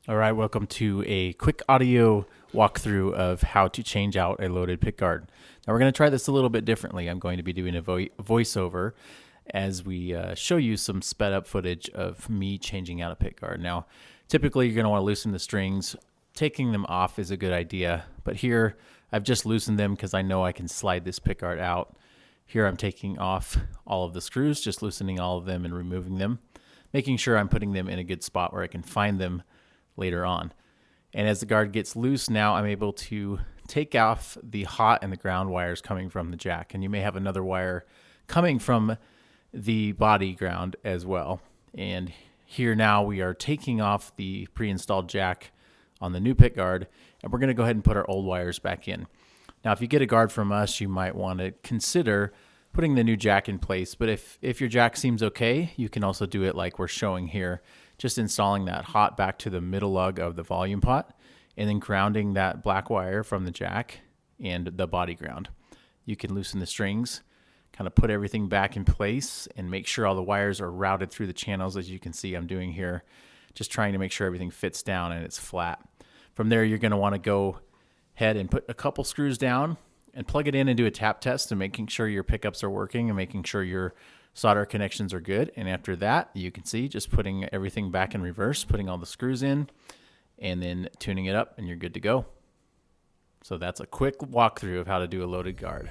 All right, welcome to a quick audio walkthrough of how to change out a loaded pickguard. Now we're going to try this a little bit differently. I'm going to be doing a voiceover as we show you some sped up footage of me changing out a pickguard. Now, typically you're going to want to loosen the strings. Taking them off is a good idea, but here I've just loosened them because I know I can slide this pickguard out. Here I'm taking off all of the screws, just loosening all of them and removing them, making sure I'm putting them in a good spot where I can find them later on. And as the guard gets loose, now I'm able to take off the hot and the ground wires coming from the jack. And you may have another wire coming from the body ground as well. And here now we are taking off the pre-installed jack on the new pick guard, and we're going to go ahead and put our old wires back in. Now, if you get a guard from us, you might want to consider putting the new jack in place. But if your jack seems okay, you can also do it like we're showing here, just installing that hot back to the middle lug of the volume pot and then grounding that black wire from the jack and the body ground. You can loosen the strings, kind of put everything back in place and make sure all the wires are routed through the channels, as you can see I'm doing here, just trying to make sure everything fits down and it's flat. From there, you're going to want to go ahead and put a couple screws down and plug it in and do a tap test and making sure your pickups are working and making sure your solder connections are good. And after that, you can see just putting everything back in reverse, putting all the screws in, and then tuning it up, and you're good to go. So that's a quick walkthrough of how to do a loaded guard.